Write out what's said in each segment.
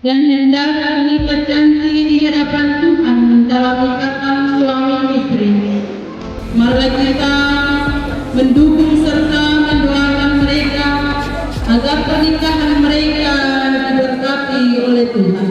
yang hendak mengikat janji di hadapan Tuhan dalam ikatan suami istri. Mari kita mendukung serta mendoakan mereka agar pernikahan mereka diberkati oleh Tuhan.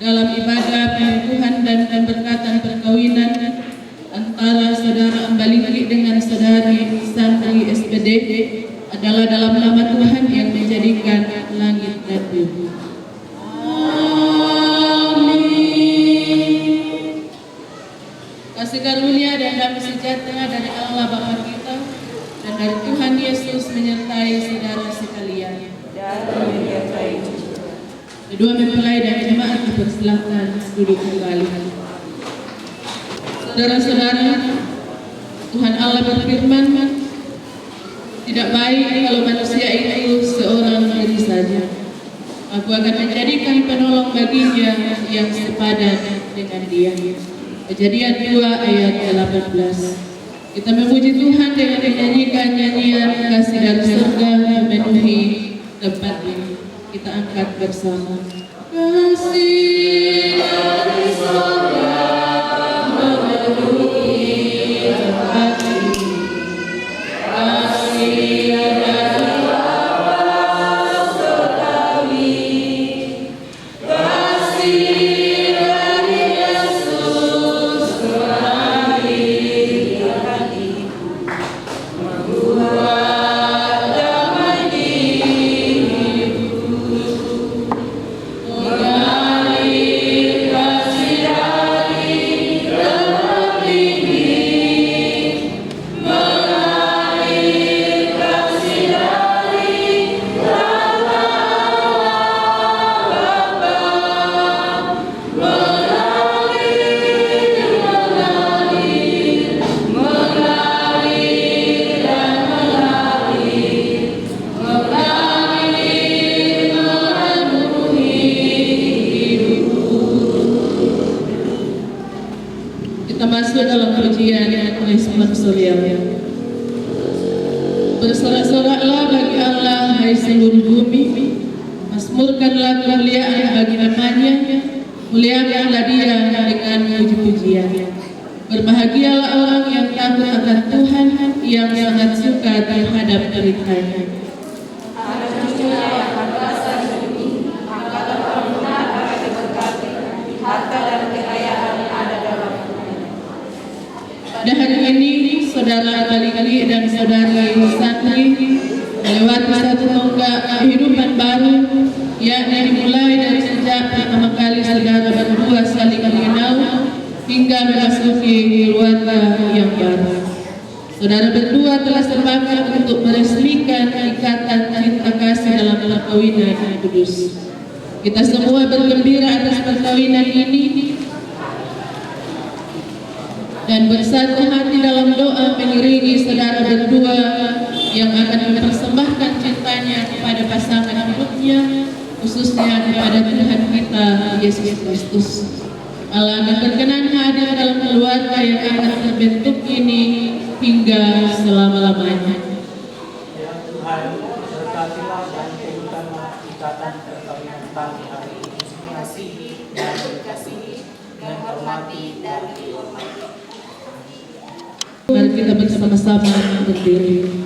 Dalam ibadah pengukuhan dan pemberkatan perkawinan antara saudara Ambalinggi dengan saudari Santri SPD adalah dalam nama Tuhan yang menjadikan langit dan bumi. Amin. Kasih karunia dan damai sejahtera dari Allah Bapa kita dan dari Tuhan Yesus menyertai saudara sekalian. Kedua mempelai dan jemaat dipersilakan duduk kembali. Saudara-saudara, Tuhan Allah berfirman, tidak baik kalau manusia itu seorang diri saja. Aku akan menjadikan penolong baginya yang sepadan dengan dia. Kejadian 2 ayat 18. Kita memuji Tuhan dengan menyanyikan nyanyian kasih dari surga memenuhi tempat ini. Kita angkat bersama. Kasih dari surga memenuhi tempat ini. Kasih dari Bapa surgawi. Kasih dari Yesus mengalir hatiku, membuat damai di masuk dalam pujian responsorial. Bersorak-soraklah bagi Allah, hai seluruh bumi. Masmurkanlah kemuliaan bagi namanya. Muliakanlah dia dengan puji-pujian. Berbahagialah orang yang takut akan Tuhan, yang sangat suka terhadap beritanya. Pada hari ini, saudara Ambalinggi dan saudari Santri melewati satu tonggak kehidupan baru, yakni dimulai dari sejak pertama kali saudara berdua saling mengenal hingga memasuki keluarga yang baru. Saudara berdua telah sepakat untuk meresmikan ikatan cinta kasih dalam perkawinan yang kudus. Kita semua bergembira atas perkawinan ini dan bersatu hati dalam doa mengiringi saudara berdua yang akan mempersembahkan cinta khususnya kepada Tuhan kita Yesus Kristus. Allah akan berkenan hadir dalam keluarga yang akan terbentuk ini hingga selama-lamanya. Ya Tuhan, berkatilah dan teguhkanlah ikatan perkawinan kami hari ini. Mengasihi dan dikasihi, menghormati dan dihormati. Mari kita bersama-sama berdiri.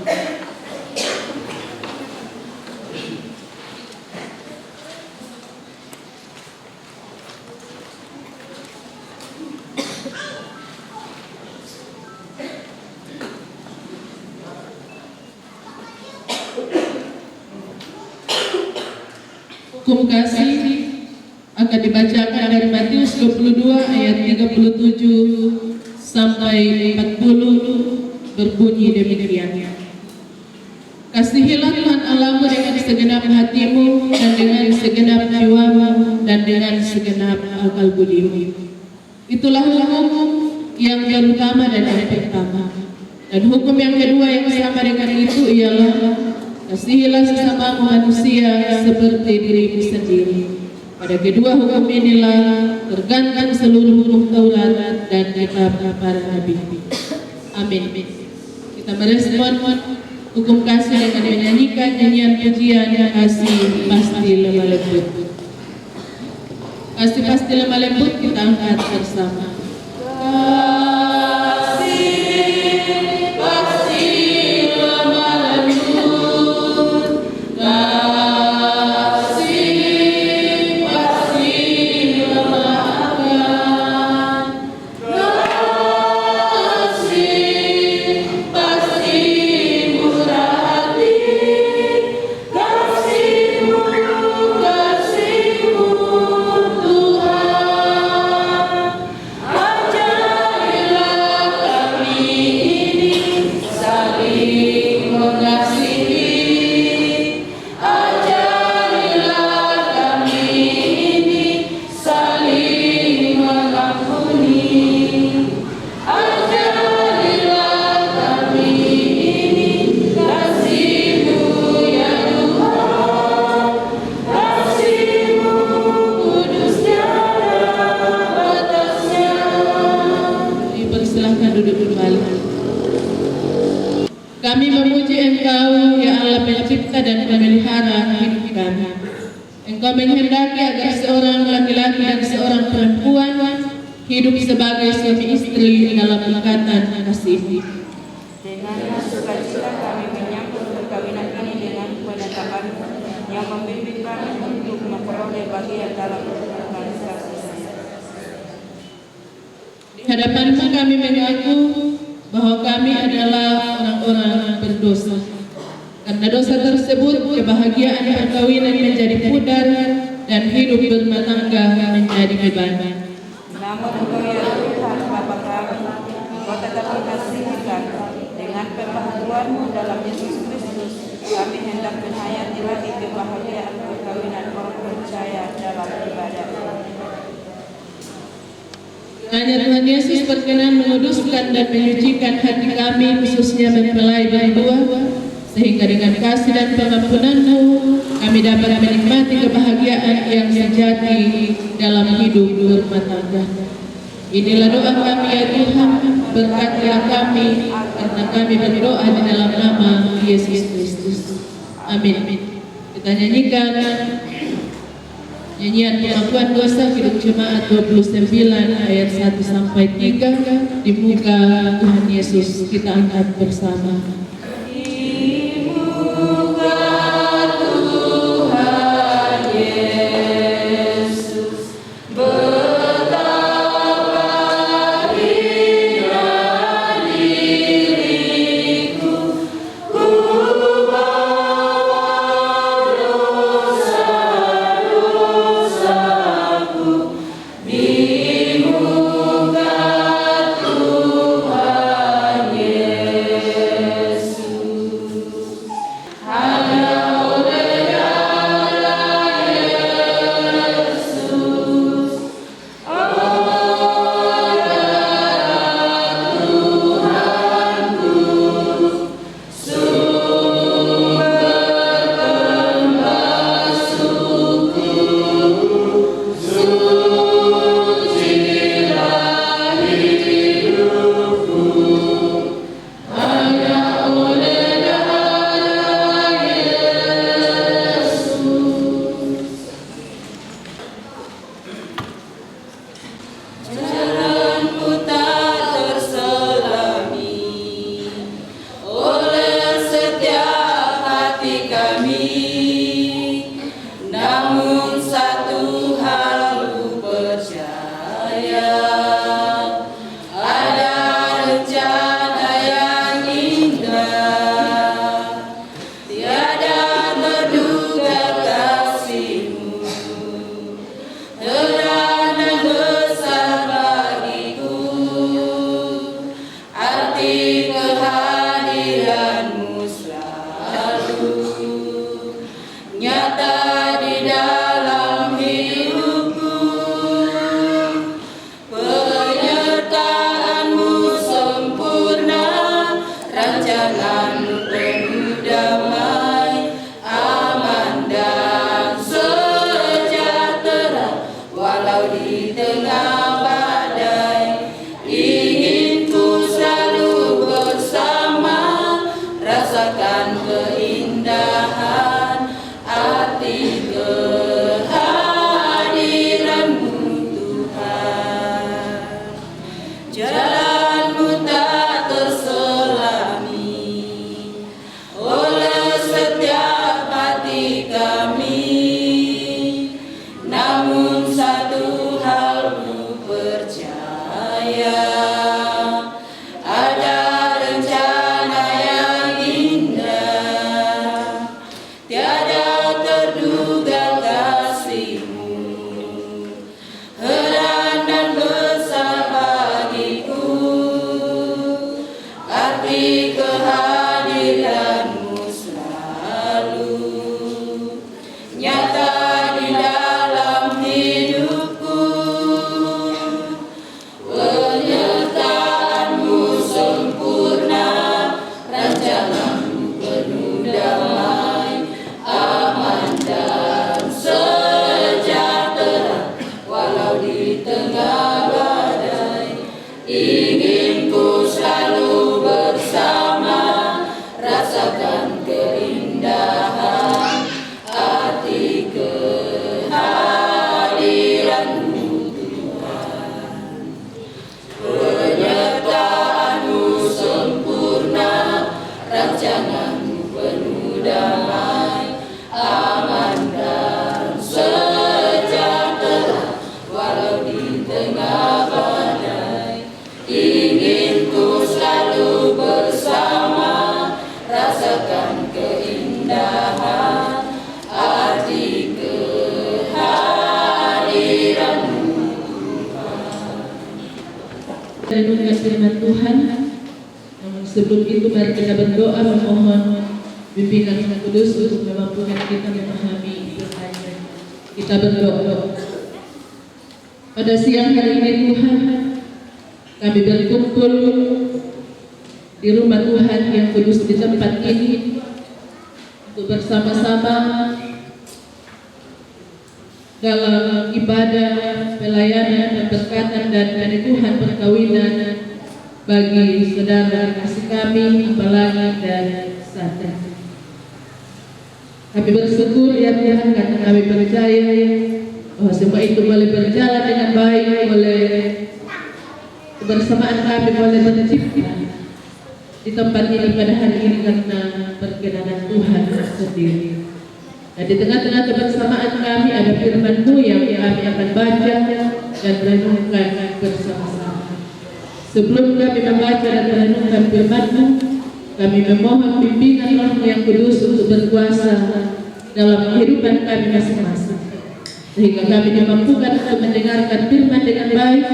Hukum kasih akan dibacakan dari Matius 22 ayat 37 sampai 40 berbunyi demikian. Kasihilah Tuhan Allahmu dengan segenap hatimu dan dengan segenap jiwamu dan dengan segenap akal budimu. Itulah hukum yang terutama dan yang pertama. Dan hukum yang kedua yang sama dengan itu ialah kasihilah sesama manusia seperti dirimu sendiri. Pada kedua hukum inilah tergantung seluruh hukum Taurat dan kitab para nabi. Amin. Kita merespon hukum kasih dengan menyanyikan nyanyian pujian kasih pasti lemah lembut. Kasih pasti lemah lembut kita angkat bersama. Kami memuji Engkau, ya Allah pencipta dan pemelihara hidup kami. Engkau menghendaki agar seorang laki-laki dan seorang perempuan hidup sebagai suami istri dalam ikatan kasih. Dengan sukacita kami menyambut perkawinan ini dengan penetapan yang membimbing kami untuk memperoleh bagian dalam perkawinan kasih. Di hadapan-Mu kami mengaku bahwa kami adalah orang-orang berdosa. Karena dosa tersebut, kebahagiaan perkawinan menjadi pudar dan hidup berumah tangga menjadi beban. Namun Engkau ya Tuhan Bapa kami, Engkau tetap mengasihikan dengan pembaharuan-Mu dalam Yesus Kristus. Kami hendak menghayati lagi kebahagiaan perkawinan orang percaya dalam ibadah. Hanya Tuhan Yesus berkenan menguduskan dan menyucikan hati kami, khususnya mempelai berdua, sehingga dengan kasih dan pengampunan-Mu kami dapat menikmati kebahagiaan yang sejati dalam hidup berumah tangga. Inilah doa kami ya Tuhan, berkatilah kami karena kami berdoa di dalam nama Yesus Kristus. Amin. Kita nyanyikan nyanyian pengakuan dosa hidup jemaat 29 ayat 1 sampai 3 di muka Tuhan Yesus. Kita angkat bersama. Yesus selalu nyata di dalam hidupku. Penyertaanmu sempurna, rancanganmu penuh damai, aman dan sejahtera walau di tengah badai. Ingin ku selalu bersama, rasakan keindahan arti kehadiranmu Tuhan. Jalanmu tak terselami oleh setiap hati kami, namun satu hal ku percaya, ada rencana yang indah, tiada terduga kasih-Mu, heran dan besar bagiku, arti kehadiran-Mu selalu nyata di dalam hidupku. Penyertaan-Mu sempurna, rancangan-Mu penuh damai, aman dan sejahtera walau di tengah badai. Ingin ku selalu bersama, rasakan keindahan arti kehadiran-Mu Tuhan. Penyertaan-Mu sempurna, rancangan-Mu penuh damai, aman dan sejahtera walau di tengah badai. Ingin ku selalu bersama, rasakan keindahan arti kehadiran-Mu. Renungkan firman Tuhan. Namun sebelum itu mari kita berdoa memohon bimbingan Roh Kudus untuk memampukan kita memahami firman-Nya. Kita berdoa. Pada siang hari ini Tuhan, kami berkumpul di rumah Tuhan yang kudus di tempat ini untuk bersama-sama dalam ibadah, pelayanan, pemberkatan dan peneguhan perkawinan bagi saudara kasih kami, apalagi dan Satan. Kami bersyukur ya Tuhan karena kami percaya bahwa semua itu boleh berjalan dengan baik oleh kebersamaan kami boleh tercipta di tempat ini pada hari ini karena perkenan Tuhan sendiri. Dan di tengah-tengah kebersamaan kami ada firman-Mu yang kami akan baca dan renungkan bersama-sama. Sebelum kami membaca dan merenungkan firman-Mu, kami memohon bimbingan Roh-Mu yang kudus untuk berkuasa dalam kehidupan kami masing-masing, sehingga kami dimampukan untuk mendengarkan firman dengan baik,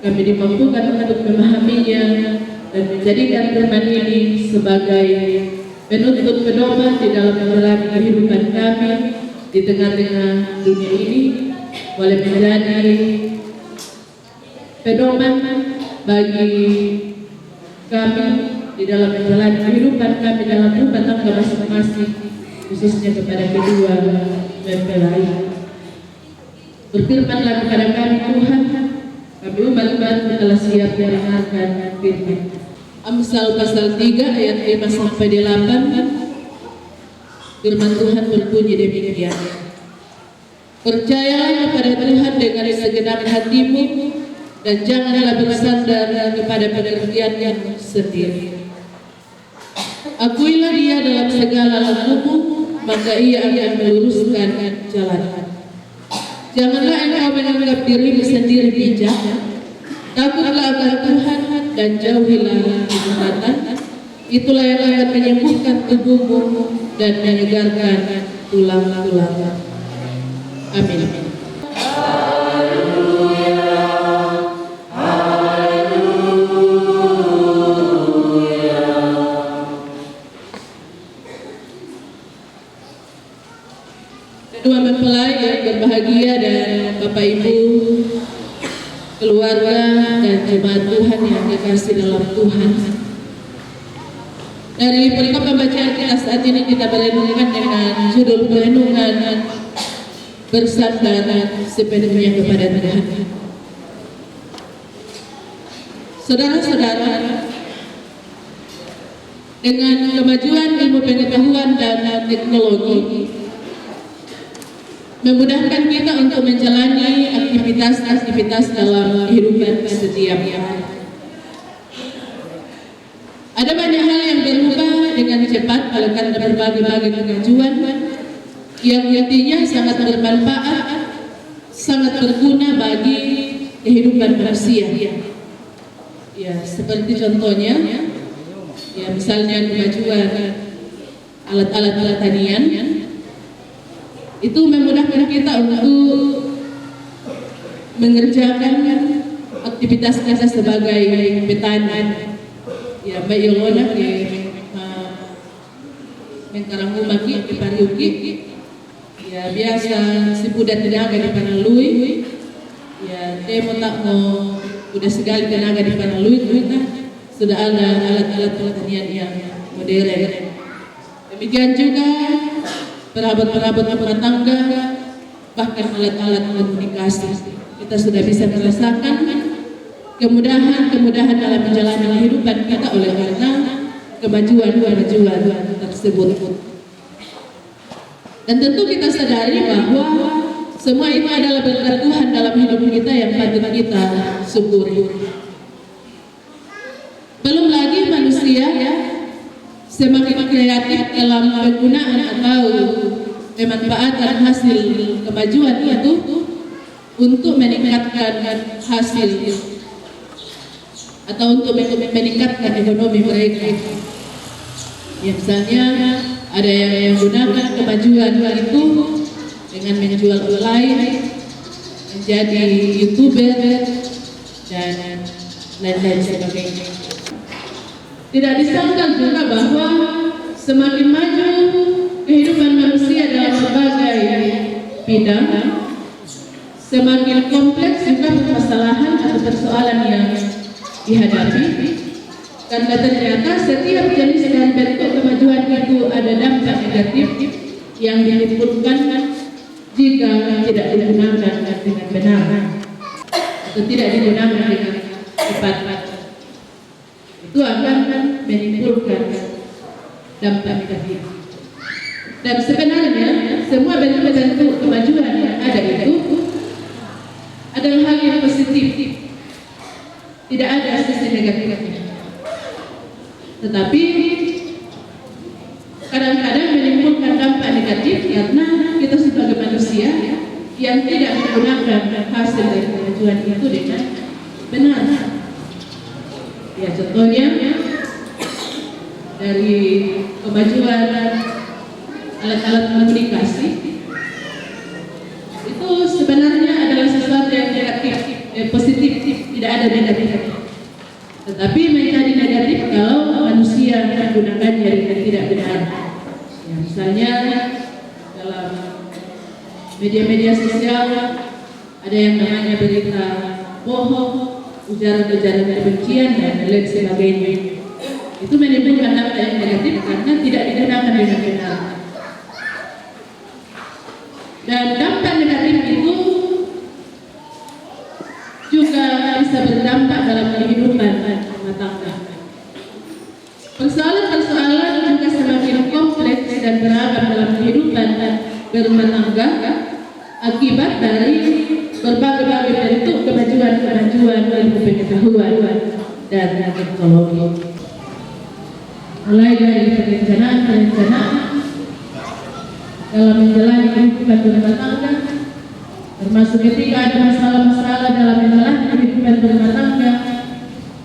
kami dimampukan untuk memahaminya dan menjadikan firman ini sebagai penuntut pedoman di dalam menjalani kehidupan kami di tengah-tengah dunia ini, boleh menjadi pedoman bagi kami di dalam menjalani kehidupan kami dalam rumah tangga masing-masing, khususnya kepada kedua mempelai. Berfirmanlah kepada kami Tuhan, kami umat-Mu telah siap mendengarkan firman. Amsal pasal 3 ayat 5 sampai 8. Firman Tuhan berbunyi demikian. Percayalah kepada Tuhan dengan segenap hatimu dan janganlah bersandar kepada pengertiannya sendiri. Akuilah Dia dalam segala lakumu, maka Ia akan meluruskan jalan. Janganlah engkau menganggap dirimu sendiri bijak. Takutlah akan Tuhan dan jauhilah kejahatan. Itulah yang akan menyembuhkan tubuhmu dan menyegarkan tulang-tulangmu. Amin. kedua mempelai yang berbahagia dan Bapak Ibu, keluarga dan jemaat Tuhan yang dikasih dalam Tuhan. Dari perikop pembacaan kita saat ini kita merenungkan dengan judul perenungan bersandar sepenuhnya kepada Tuhan. Saudara-saudara, dengan kemajuan ilmu pengetahuan dan teknologi memudahkan kita untuk menjalani aktivitas-aktivitas dalam kehidupan setiap hari. Ada banyak hal yang berubah dengan cepat oleh karena berbagai kemajuan yang intinya sangat bermanfaat, sangat berguna bagi kehidupan manusia. Ya, seperti contohnya, ya misalnya kemajuan alat-alat pertanian, itu memudahkan kita untuk mengerjakan aktivitas kita sebagai petani. Ya, Mbak Yolona di Mengkarang Umaki di Pariuki, ya biasa si budak tenaga di Panalui, ya temo tak mau udah segala tenaga di Panalui, kita sudah ada alat-alat pertanian yang modern. Demikian juga perabot-perabot rumah tangga, bahkan alat-alat komunikasi, kita sudah bisa merasakan kemudahan dalam menjalani kehidupan kita oleh karena kemajuan tersebut. Dan tentu kita sadari bahwa semua itu adalah berkat Tuhan dalam hidup kita yang patut kita syukuri. Belum lagi manusia ya semakin kreatif dalam penggunaan atau pemanfaatan hasil kemajuan itu untuk meningkatkan hasil atau untuk meningkatkan ekonomi mereka. Ya, misalnya ada yang menggunakan kemajuan itu dengan menjual online, menjadi YouTuber dan lain-lain sebagainya. Tidak disangka juga bahwa semakin maju kehidupan manusia dalam berbagai bidang, semakin kompleks juga permasalahan atau persoalan yang dihadapi, karena ternyata setiap jenis dan bentuk kemajuan itu ada dampak negatif yang ditimbulkan jika tidak digunakan dengan benar atau tidak digunakan dengan tepat. Itu akan menimbulkan dampak negatif. Dan sebenarnya semua bentuk-bentuk kemajuan yang ada itu adalah hal yang positif. Tidak ada sisi negatifnya. Tetapi kadang-kadang menimbulkan dampak negatif karena kita sebagai manusia yang tidak menggunakan hasil dari kemajuan itu dengan benar. Ya, contohnya dari kemajuan alat-alat komunikasi itu sebenarnya adalah sesuatu yang negatif, positif, tidak ada negatif. Tetapi menjadi negatif kalau manusia menggunakannya dengan tidak benar. Ya, misalnya dalam media-media sosial ada yang namanya berita bohong, ujaran-ujaran kebencian dan lain sebagainya. Itu menimbulkan dampak yang negatif karena tidak digunakan dengan benar. Dan dampak negatif itu juga bisa berdampak dalam kehidupan rumah tangga. Persoalan-persoalan juga semakin kompleks dan beragam dalam kehidupan berumah tangga akibat dari berbagai bentuk kemajuan ilmu pengetahuan dan teknologi. Mulai dari perencanaan dalam menjalani kehidupan berumah tangga, termasuk ketika ada masalah-masalah dalam menjalani kehidupan berumah tangga,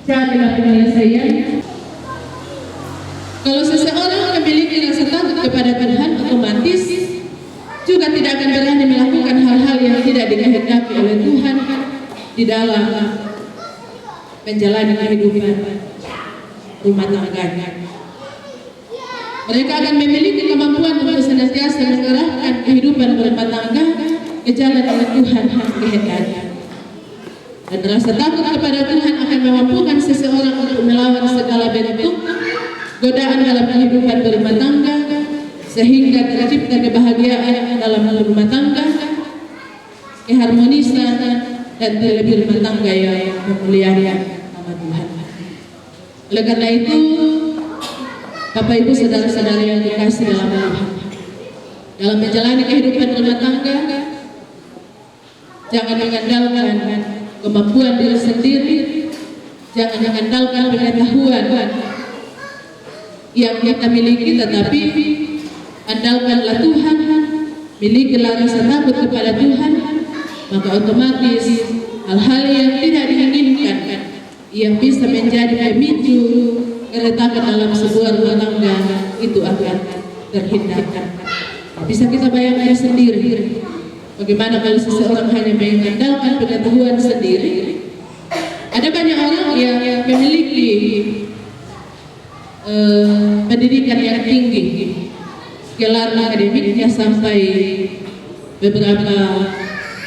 carilah penyelesaiannya. Kalau seseorang memiliki rasa takut kepada Tuhan, otomatis juga tidak akan berani melakukan hal-hal yang tidak dikehendaki oleh Tuhan di dalam menjalani kehidupan rumah tangga. Mereka akan memiliki kemampuan untuk senantiasa mengarahkan kehidupan berumah tangga ke jalan yang Tuhan kehendaki. Dan rasa takut kepada Tuhan akan memampukan seseorang untuk melawan segala bentuk godaan dalam kehidupan berumah tangga, sehingga tercipta kebahagiaan dalam rumah tangga, keharmonisan, dan terlebih rumah tangga yang memuliakan nama Tuhan. Oleh karena itu, Bapak Ibu saudara-saudara yang dikasih dalam Tuhan, dalam menjalani kehidupan rumah tangga, jangan mengandalkan kemampuan diri sendiri, jangan mengandalkan pengetahuan yang kita miliki, tetapi andalkanlah Tuhan, milikilah rasa takut kepada Tuhan, maka otomatis hal-hal yang tidak diinginkan yang bisa menjadi pemicu keretakan dalam sebuah rumah tangga itu akan terhindarkan. Bisa kita bayangkan sendiri, bagaimana kalau seseorang hanya mengandalkan pengetahuan sendiri. Ada banyak orang yang memiliki pendidikan yang tinggi, gelar akademiknya sampai beberapa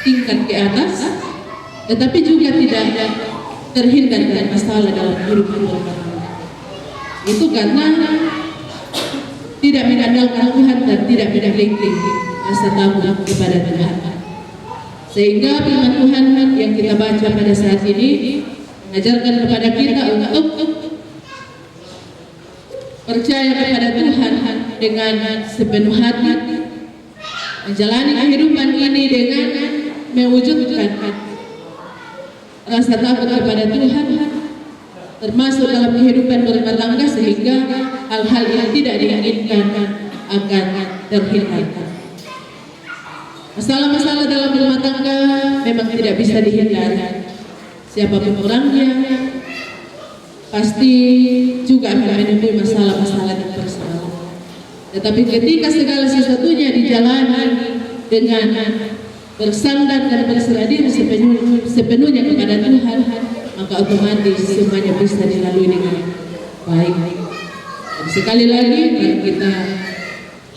tingkat ke atas, tetapi juga tidak terhindar dari masalah dalam kehidupan rumah tangga. Itu karena tidak mengandalkan Tuhan dan tidak memiliki rasa takut kepada Tuhan. Sehingga firman Tuhan yang kita baca pada saat ini mengajarkan kepada kita untuk percaya kepada Tuhan dengan sepenuh hati, menjalani kehidupan ini dengan mewujudkan rasa takut kepada Tuhan, termasuk dalam kehidupan berumah tangga, sehingga hal-hal yang tidak diinginkan akan terhindarkan. Masalah-masalah dalam rumah tangga memang tidak bisa dihindari. Siapapun orangnya pasti juga akan menemui masalah-masalah dan persoalan. Tetapi ketika segala sesuatunya dijalani dengan bersandar dan berserah diri sepenuhnya kepada Tuhan, maka otomatis semuanya bisa dilalui dengan baik. Dan sekali lagi, mari kita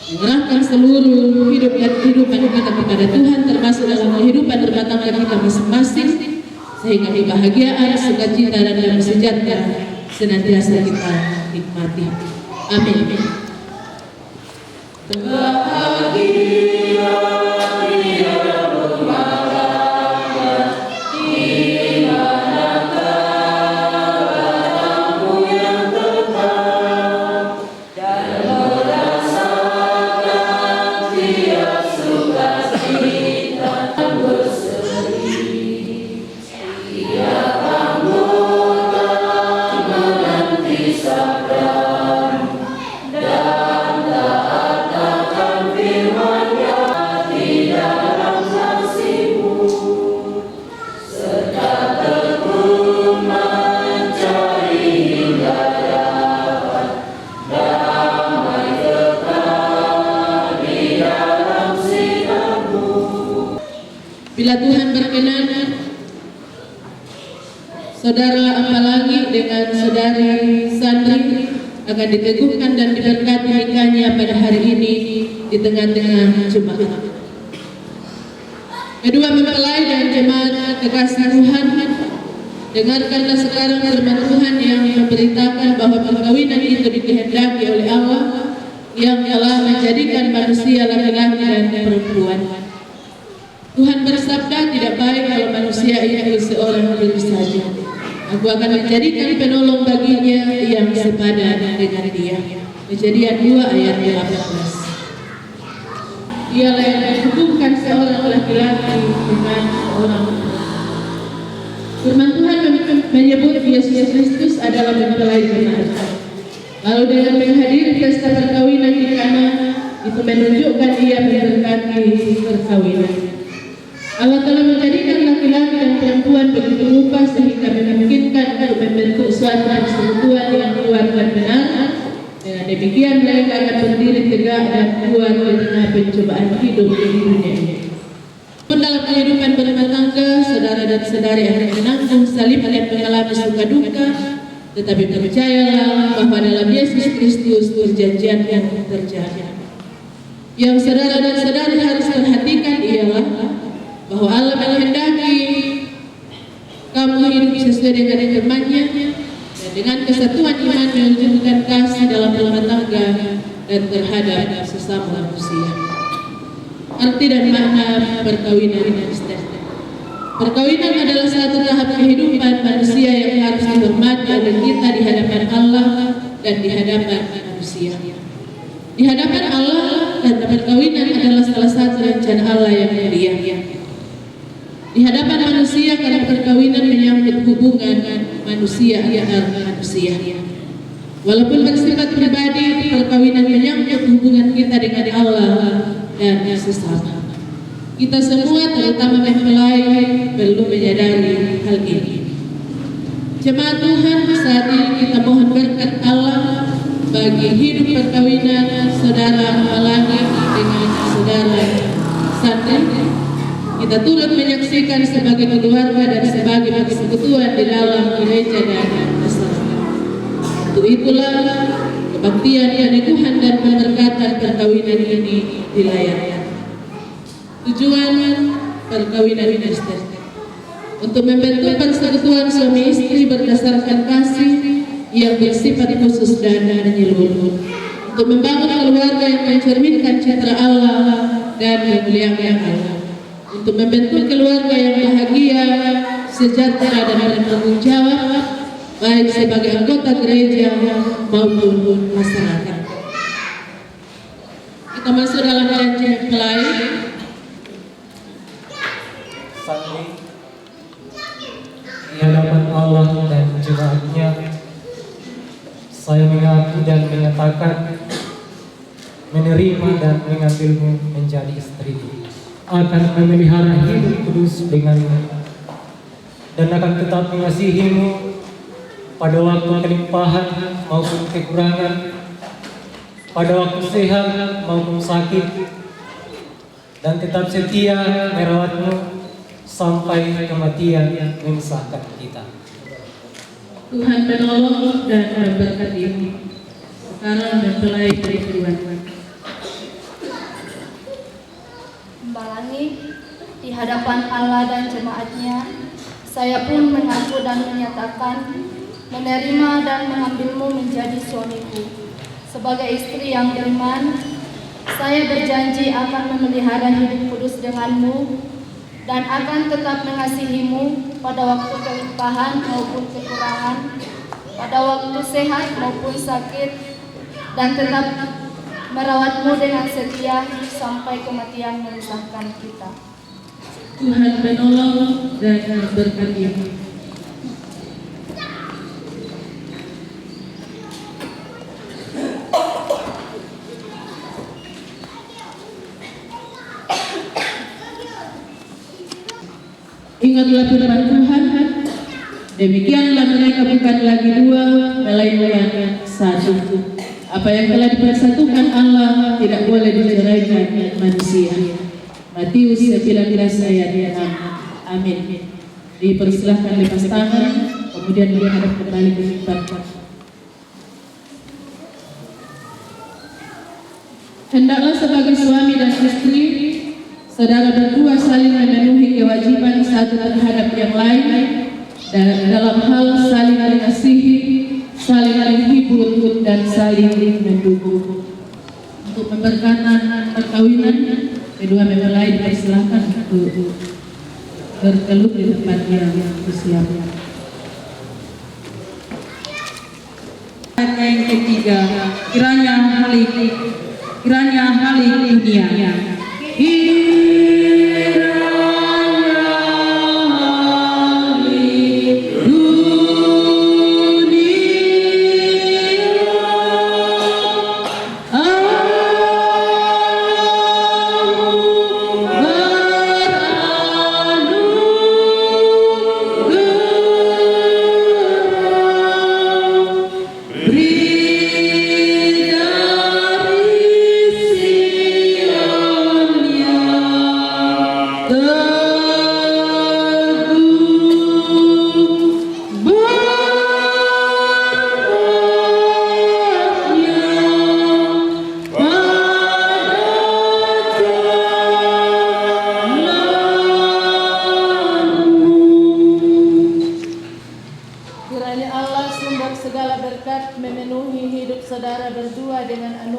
mengerahkan seluruh hidup dan kehidupan kita kepada Tuhan, termasuk dalam kehidupan rumah tangga kita masing-masing, sehingga kebahagiaan, sukacita, dan damai sejahtera senantiasa kita nikmati. Amin. Bila Tuhan berkenan, Saudara Ampalangi dengan Saudari Sandri akan diteguhkan dan diberkati nikahnya pada hari ini di tengah-tengah jemaat. Kedua mempelai dan jemaat kekasih Tuhan, dengarkanlah sekarang firman Tuhan yang memberitakan bahwa perkawinan itu dikehendaki oleh Allah yang telah menjadikan manusia laki-laki dan perempuan. Tuhan bersabda, tidak baik kalau manusia itu seorang diri saja. Aku akan menjadikan penolong baginya yang sepadan dengan dia. Kejadian 2 ayat 18. Ialah yang menghubungkan seorang laki-laki dengan seorang perempuan. Firman Tuhan menyebut Yesus Kristus adalah mempelai jemaat. Lalu dengan menghadiri pesta perkawinan di Kana, itu menunjukkan ia memberkati perkawinan. Allah telah menjadikan laki-laki dan perempuan begitu rupa sehingga memungkinkan untuk membentuk suatu persekutuan yang kuat dan benar. Dengan demikian mereka akan berdiri tegak dan kuat di tengah pencobaan hidup di dunia ini. Pun dalam kehidupan berumah tangga, saudara dan saudari akan menanggung salib dan mengalami suka duka, tetapi percayalah bahwa dalam Yesus Kristus perjanjianmu terjadi. Yang saudara dan saudari harus perhatikan ialah bahwa Allah menghendaki kamu hidup sesuai dengan firman-Nya dan dengan kesatuan iman menunjukkan kasih dalam rumah tangga dan terhadap sesama manusia. Arti dan makna perkawinan. Perkawinan adalah satu tahap kehidupan manusia yang harus dihormati oleh kita di hadapan Allah dan di hadapan manusia. Di hadapan Allah, dan perkawinan adalah salah satu rencana Allah yang mulia. Di hadapan manusia, karena perkawinan menyangkut hubungan manusia antar manusia. Walaupun bersifat pribadi, perkawinan menyangkut hubungan kita dengan Allah dan sesama. Kita semua, terutama mempelai, belum menyadari hal ini. Jemaat Tuhan, saat ini kita mohon berkat Allah bagi hidup perkawinan saudara Malangi dengan saudara Sandri. Kita turut menyaksikan sebagai keluarga dan sebagai persekutuan di dalam gereja dan masyarakat. Untuk itulah kebaktian, keneguhan dan pemberkatan perkawinan ini dilayangkan. Tujuan perkawinan Kristen untuk membentuk persekutuan suami istri berdasarkan kasih yang bersifat khusus dan menyeluruh, untuk membangun keluarga yang mencerminkan citra Allah dan memuliakan Allah, untuk membentuk keluarga yang bahagia, sejahtera dan bertanggung jawab baik sebagai anggota gereja maupun masyarakat. Kita masuk dalam janji mempelai. Sandi di hadapan Allah dan jemaat-Nya, saya mengaku dan menyatakan menerima dan mengambilmu menjadi istriku, akan memelihara hidup kudus denganmu, dan akan tetap mengasihimu pada waktu kelimpahan maupun kekurangan, pada waktu sehat maupun sakit, dan tetap setia merawatmu sampai kematian memisahkan kita. Tuhan menolong dan memberkati. Sekarang mempelai dari Tuhan. Malangi, di hadapan Allah dan jemaat-Nya, saya pun mengaku dan menyatakan menerima dan mengambilmu menjadi suamiku. Sebagai istri yang beriman, saya berjanji akan memelihara hidup kudus denganmu dan akan tetap mengasihimu pada waktu kelimpahan maupun kekurangan, pada waktu sehat maupun sakit, dan tetap merawatmu dengan setia sampai kematian memisahkan kita. Tuhan menolong dan memberkati. Ingatlah firman Tuhan, demikianlah mereka bukan lagi dua, melainkan satu. Apa yang telah dipersatukan Allah tidak boleh diceraikan manusia. Matius 19 ayat 6. Amin. Dipersilahkan lepas tangan, kemudian menghadap kembali ke tempat. Hendaklah sebagai suami dan istri, saudara berdua saling memenuhi kewajiban satu terhadap yang lain dan dalam hal saling mengasihi, saling menghibur dan saling mendukung. Untuk memberkatan perkawinan, kedua mempelai dipersilahkan untuk berkeluh di tempat yang bersiap. Yang ketiga, kiranya halik dunia. Beri dari siang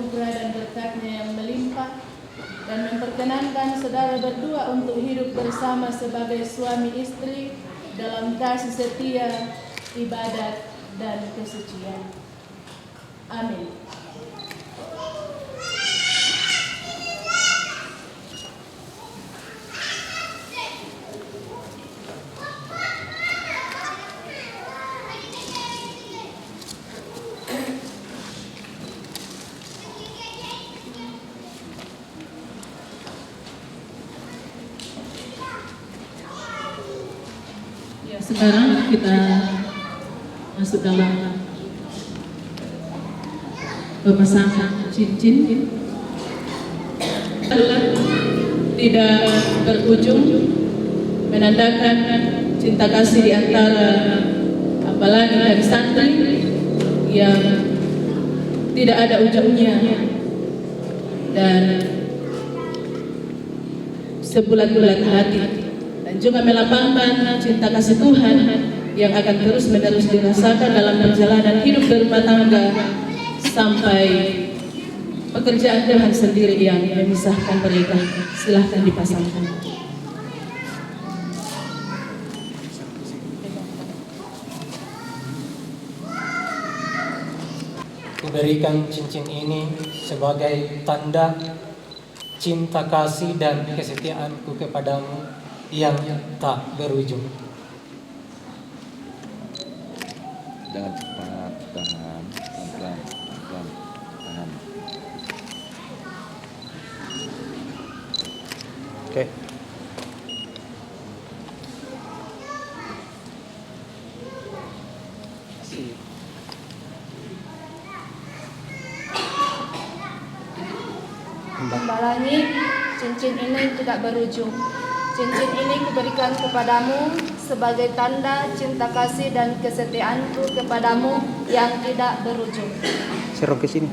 anugerah dan berkat-Nya yang melimpah, dan memperkenankan saudara berdua untuk hidup bersama sebagai suami istri dalam kasih setia, ibadat, dan kesucian. Amin. Ya, sekarang kita masuk dalam pemasangan cincin. Tidak berujung, menandakan cinta kasih di antara apalagi dari santri yang tidak ada ujungnya, dan sebulat-bulat hati, dan juga melambangkan cinta kasih Tuhan yang akan terus-menerus dirasakan dalam perjalanan hidup berumah tangga sampai pekerjaan Tuhan sendiri yang memisahkan mereka. Silahkan dipasangkan. Kuberikan cincin ini sebagai tanda cinta kasih dan kesetiaanku kepadamu yang tak berujung. Jangan cepat, tahan, pelan-pelan, pelan, tahan. Oke. Membalangi, cincin ini tidak berujung. Cincin ini kuberikan kepadamu sebagai tanda cinta kasih dan kesetiaanku kepadamu yang tidak berujung. Serong ke sini.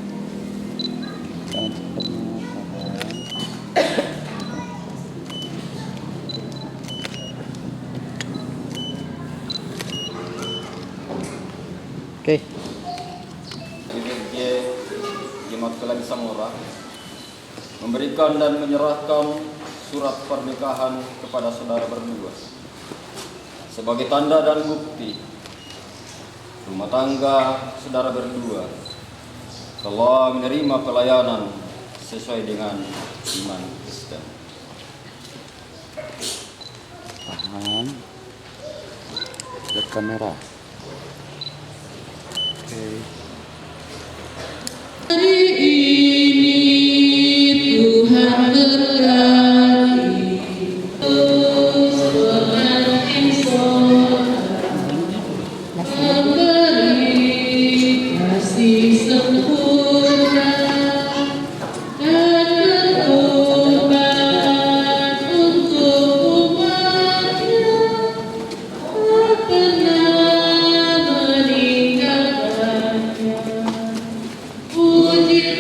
Jangan cepat, tahan. Oke. Dirjen Jemaat Kelan Samora memberikan dan menyerahkan surat pernikahan kepada saudara berdua sebagai tanda dan bukti rumah tangga saudara berdua telah menerima pelayanan sesuai dengan iman Kristen. Tahan. Lihat kamera. Oke. Hari ini Tuhan berkati seorang memberi kasih sempurna dan berkorban untuk umatnya, tak pernah meninggalkannya. Puji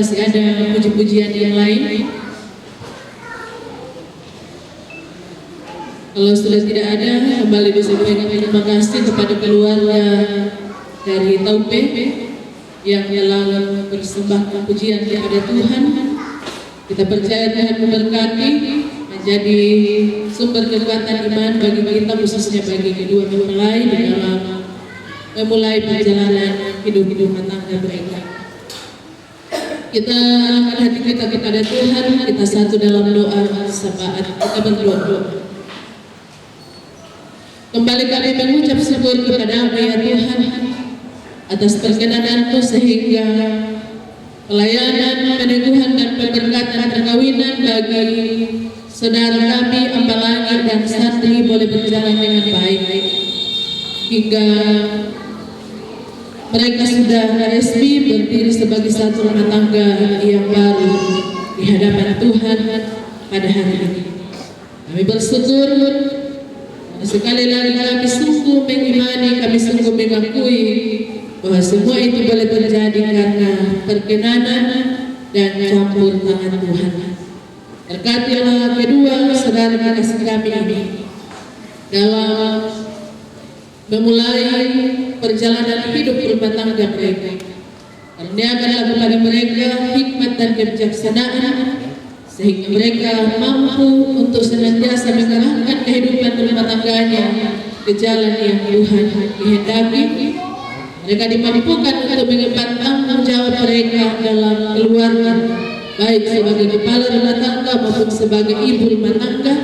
masih ada puji-pujian yang lain? Kalau sudah tidak ada, kembali disampaikan terima kasih kepada keluarga dari Taupe yang telah persembahkan pujian kepada Tuhan. Kita percaya Tuhan memberkati, menjadi sumber kekuatan iman bagi kita, khususnya bagi kedua mempelai di dalam memulai perjalanan hidup rumah tangga mereka. Kita arahkan hati kita kepada Tuhan, kita satu dalam doa saat kita berdoa. Kembali kami mengucap syukur kepada-Mu ya Tuhan atas perkenan-Mu sehingga pelayanan, peneguhan dan pemberkatan perkawinan bagi saudara kami Ambalangi dan Santri boleh berjalan dengan baik hingga mereka sudah resmi berdiri sebagai satu rumah tangga yang baru di hadapan Tuhan pada hari ini. Kami bersyukur. Sekali lagi kami sungguh mengimani, kami sungguh mengakui bahwa semua itu boleh terjadi karena perkenanan dan campur tangan Tuhan. Berkatilah kedua saudara kasih kami ini dalam memulai perjalanan hidup rumah tangga mereka. Karuniakanlah kepada mereka hikmat dan kebijaksanaan sehingga mereka mampu untuk senantiasa mengarahkan kehidupan rumah tangganya ke jalan yang Tuhan kehendaki. Mereka dimampukan untuk mengemban tanggung jawab mereka dalam keluarga, baik sebagai kepala rumah tangga maupun sebagai ibu rumah tangga,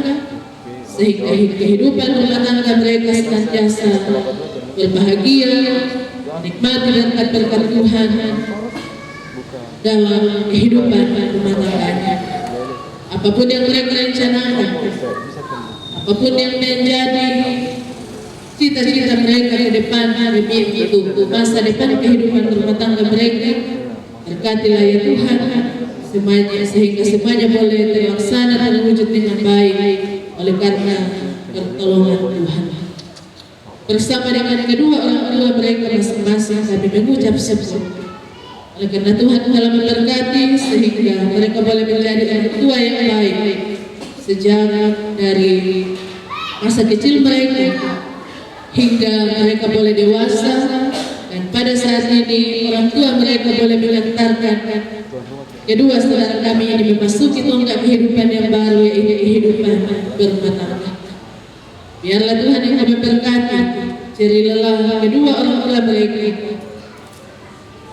sehingga kehidupan rumah tangga mereka senantiasa berbahagia, nikmati berkat-berkat Tuhan dalam kehidupan rumah tangganya. Apapun yang mereka rencanakan, apapun yang menjadi cita-cita mereka ke depan demi itu masa depan kehidupan rumah tangga mereka, berkatilah ya Tuhan semuanya sehingga semuanya boleh terlaksana dan terwujud dengan baik oleh karena pertolongan Tuhan. Bersama dengan kedua orang tua mereka masing-masing kami mengucap syukur. Oleh karena Tuhan telah memberkati sehingga mereka boleh menjadi orang tua yang baik sejak dari masa kecil mereka hingga mereka boleh dewasa, dan pada saat ini orang tua mereka boleh mengantarkan kedua saudara kami ini memasuki tonggak kehidupan yang baru, yaitu kehidupan berumah tangga. Biarlah Tuhan yang memberkati cerilah kedua orang tua mereka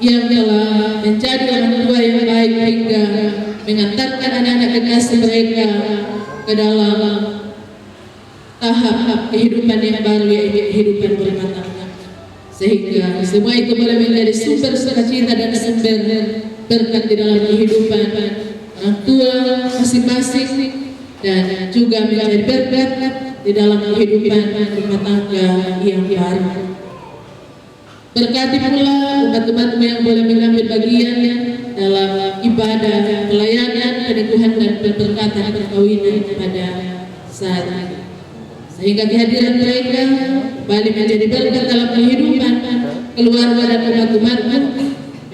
yang telah menjadi orang tua yang baik hingga mengantarkan anak-anak kekasih mereka ke dalam tahap kehidupan yang baru, yaitu kehidupan berumah tangga, sehingga semua itu boleh menjadi sumber sukacita dan sumber berkat di dalam kehidupan orang tua masing-masing dan juga menjadi berkat di dalam kehidupan rumah tangga yang baru. Berkati pula umat-umatmu yang boleh mengambil bagian dalam ibadah, pelayanan, peneguhan dan berberkatan perkawinan pada saat ini, sehingga kehadiran mereka kembali menjadi berkat dalam kehidupan keluarga dan umat-umatmu,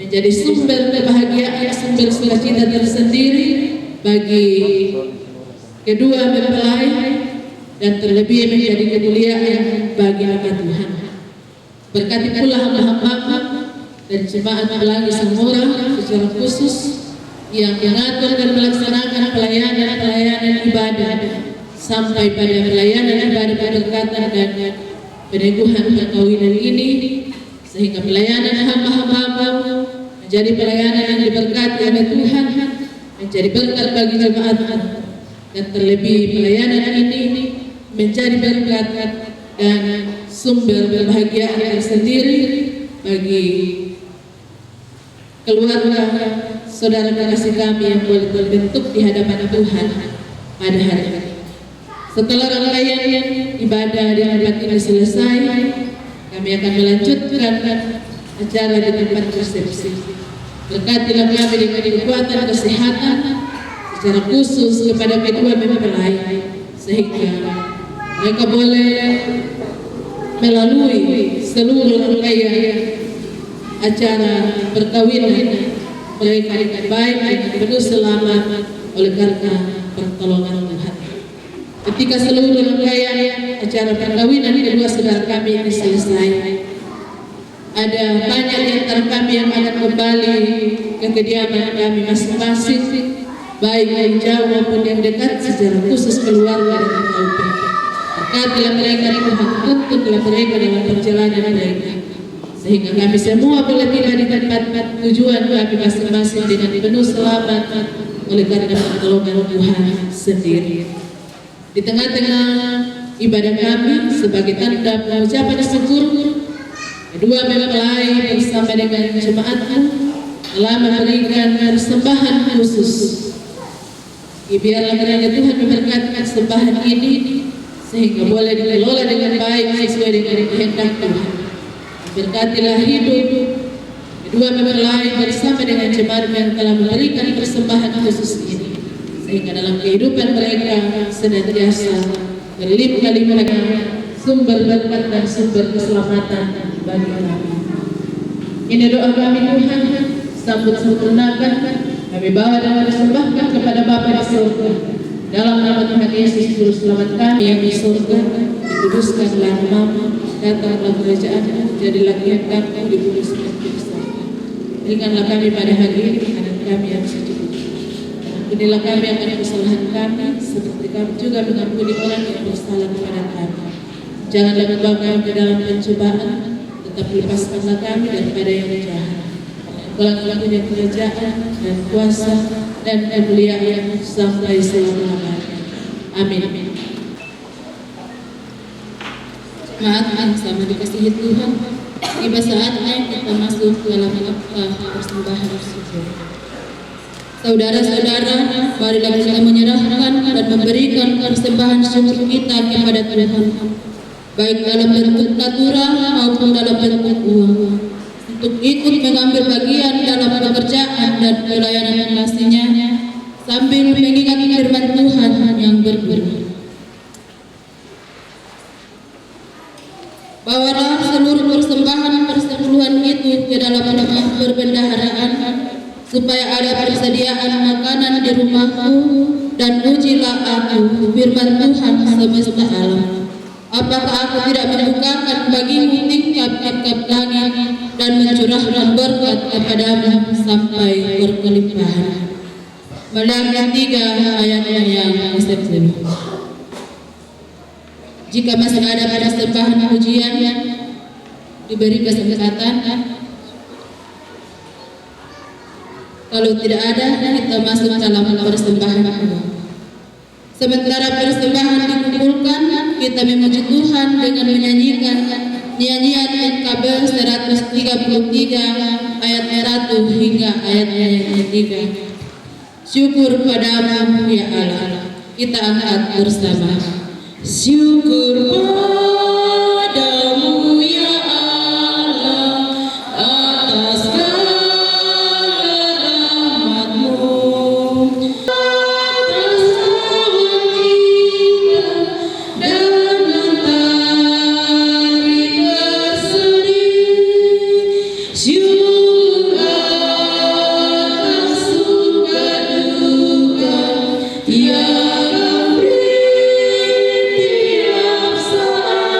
menjadi sumber kebahagiaan, sumber sukacita tersendiri bagi kedua mempelai dan terlebih menjadi kemuliaan bagi nama Tuhan. Berkati pula hamba-hamba dan jemaat Pelangi Samora secara khusus yang mengatur dan melaksanakan pelayanan ibadah sampai pada pelayanan ibadah berkatan dan peneguhan perkawinan ini, sehingga pelayanan hamba-hamba menjadi pelayanan yang diberkati oleh Tuhan, menjadi berkat bagi jemaat, dan terlebih pelayanan ini menjadi berkat dan sumber kebahagiaan tersendiri bagi keluarga saudara kasih kami yang boleh terbentuk di hadapan Tuhan pada hari ini. Setelah rangkaian ibadah di tempat ini selesai, kami akan melanjutkan acara di tempat resepsi. Berkatilah kami dengan kekuatan kesehatan secara khusus kepada kedua mempelai, sehingga mereka boleh melalui seluruh rangkaian acara perkawinan mereka dengan baik dengan penuh selamat oleh karena pertolongan Tuhan. Ketika seluruh rangkaian acara perkawinan kedua saudara kami ini selesai, ada banyak di antara kami yang akan kembali ke kediaman kami masing-masing, baik yang jauh maupun yang dekat, secara khusus keluarga dan kaum. Berkatilah mereka Tuhan, tuntunlah mereka dalam perjalanan mereka, sehingga kami semua boleh tiba di tempat tujuan kami masing-masing dengan penuh selamat oleh karena pertolongan Tuhan sendiri. Di tengah-tengah ibadah kami sebagai tanda pengucapan syukur, kedua mempelai bersama dengan jemaatku telah memberikan persembahan khusus. Biarlah kiranya Tuhan memberkati persembahan ini sehingga boleh dikelola dengan baik sesuai dengan kehendak Tuhan. Berkatilah hidup kedua mempelai bersama dengan jemaat yang telah memberikan persembahan khusus ini, sehingga dalam kehidupan mereka senantiasa berlimpah-limpah sumber berkat dan sumber keselamatan bagi kami. Ini doa kami Tuhan, sambut sempurnakan, kami bawa dan persembahkan kepada Bapa di surga. Dalam nama Tuhan Yesus Juru Selamat kami yang di surga, dikuduskanlah namamu, datanglah kerajaan-Mu, jadilah kehendak-Mu di bumi seperti di surga. Berikanlah kami pada hari ini makanan kami yang secukupnya. Ampunilah kami akan kesalahan kami, seperti kami juga mengampuni orang yang bersalah kepada kami. Janganlah membawa kami ke dalam pencobaan, tetapi lepaskanlah kami daripada yang jahat. Engkau punya kerajaan dan kuasa dan kemuliaan sampai selama-lamanya. Amin. Maaf yang sama dikasihi Tuhan, tiba saatnya kita masuk dalam persembahan syukur. Saudara-saudara, marilah kita menyerahkan dan memberikan persembahan syukur kita kepada Tuhan, baik dalam bentuk natural maupun dalam bentuk uang, untuk ikut mengambil bagian dalam pekerjaan dan pelayanan kasih-Nya sambil mengingat firman Tuhan yang berbunyi, bawalah seluruh persembahan persepuluhan itu ke dalam rumah perbendaharaan, supaya ada persediaan makanan di rumahku, dan ujilah aku, firman Tuhan semesta alam. Apakah aku tidak membukakan bagimu tingkap-tingkap langit dan mencurahkan berkat kepadamu sampai berkelimpahan. Melihat 3 ayatnya yang disebut. Jika masih ada persembahan pujian, diberi kesempatan. Kalau tidak ada, kita masuk dalam persembahan. Sementara persembahan dikumpulkan, kita memuji Tuhan dengan menyanyikan nyanyian NKB 133 ayat 1 hingga ayatnya yang ketiga. Syukur padamu ya Allah. Kita angkat bersama. Syukur padamu ya Allah atas Ya Rabbi, tiap saat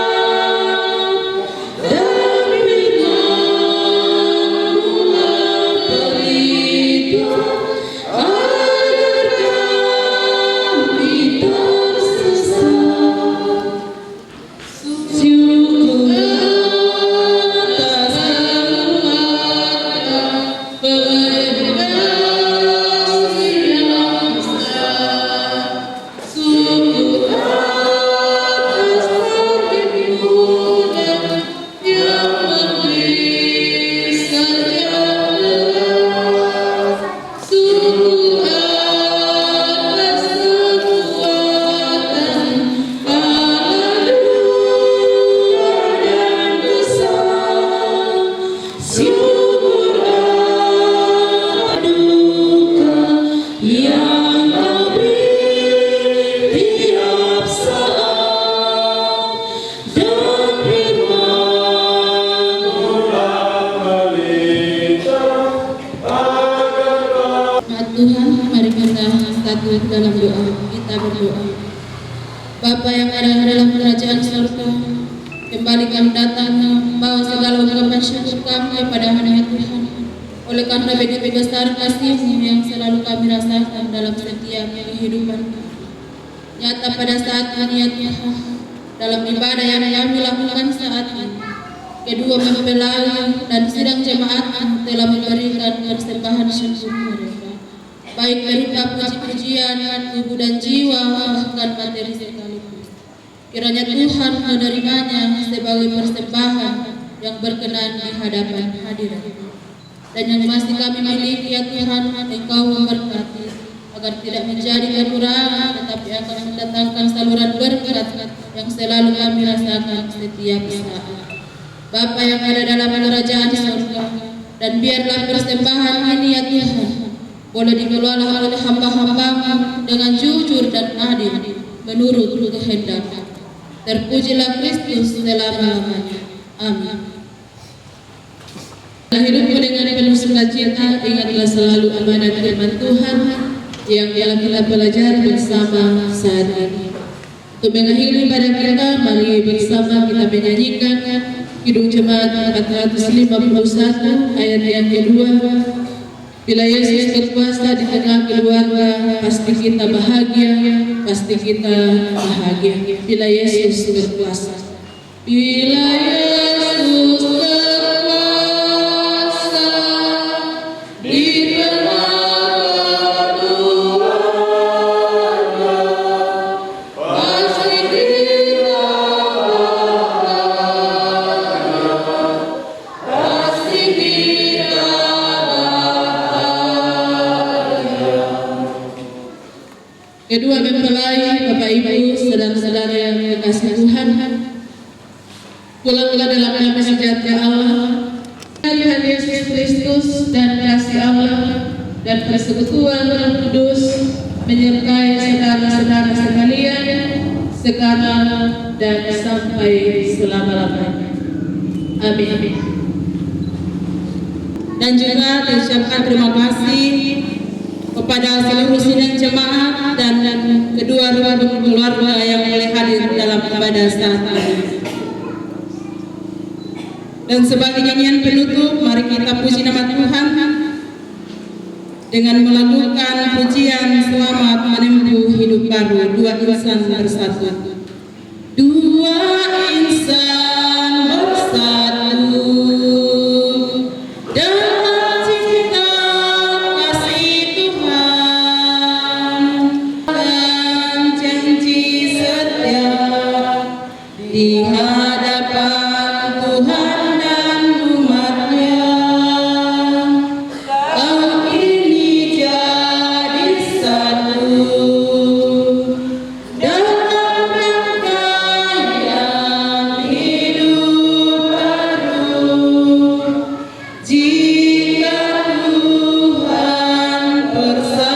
Tuhan dalam doa. Kita berdoa. Bapa yang ada dalam kerajaan surga, kembali kami datang membawa segala ungkapan syukur kami kepada hadirat Tuhan. Oleh karena begitu besar kasih-Mu yang selalu kami rasakan dalam setiap kehidupan. Nyata pada saat ini ya Tuhan, dalam ibadah yang kami lakukan saat ini, kedua mempelai dan sidang jemaat telah memberikan persembahan syukur mereka, baik berupa puji-pujian, tubuh dan jiwa, bahkan materi sekaligus. Kiranya Tuhan menerimanya sebagai persembahan yang berkenan di hadapan hadirat. Dan yang masih kami miliki ya Tuhan, Engkau memberkati agar tidak menjadi kekurangan, tetapi akan mendatangkan saluran berkat yang selalu kami rasakan setiap saat. Bapa yang ada dalam kerajaan surga, dan biarlah persembahan ini ya Tuhan boleh dikelola oleh hamba-hamba-Mu dengan jujur dan adil menurut kehendak-Mu. Terpujilah Kristus selama-lamanya. Amin. Hidupmu dengan penuh sukacita, ingatlah selalu amanat firman Tuhan yang telah kita pelajari bersama saat ini. Untuk mengakhiri pada kita, mari bersama kita menyanyikan Kidung Jemaat 451 ayat yang kedua. Bila Yesus berkuasa di tengah keluarga, pasti kita bahagia, pasti kita bahagia. Bila Yesus berkuasa. Bila Yesus berkuasa di tengah kedua mempelai, Bapak Ibu, saudara-saudara yang dikasihi Tuhan, pulanglah dalam nama sejahtera Allah, Tuhan Yesus Kristus dan kasih Allah dan persekutuan Roh Kudus menyertai saudara-saudara sekalian sekarang dan sampai selama-lamanya. Amin. Dan juga diucapkan terima kasih kepada seluruh sidang jemaat dan kedua rukun keluarga yang boleh hadir dalam ibadah saat ini. Dan sebagai nyanyian penutup, mari kita puji nama Tuhan dengan melakukan pujian selamat menempuh hidup baru, dua insan bersatu. Dua insan bersatu. Di hadapan Tuhan dan umat-Nya, kau ini jadi satu dalam rangkaian hidup baru. Jika Tuhan persatukan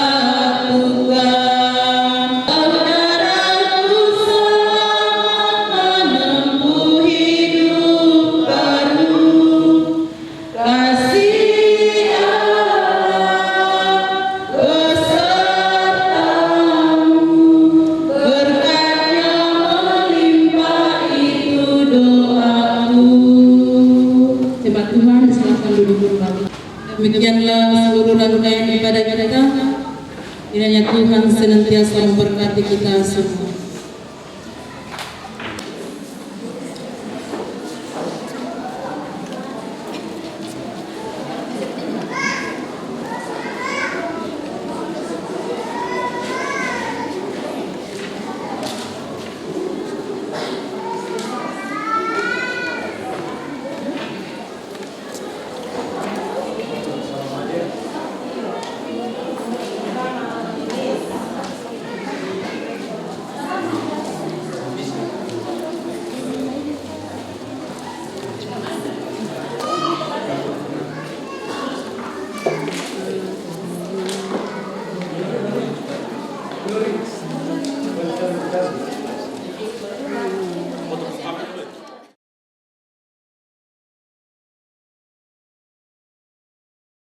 demikianlah seluruh rangkaian ibadah kita. Kiranya Tuhan senantiasa memberkati kita semua. Glory.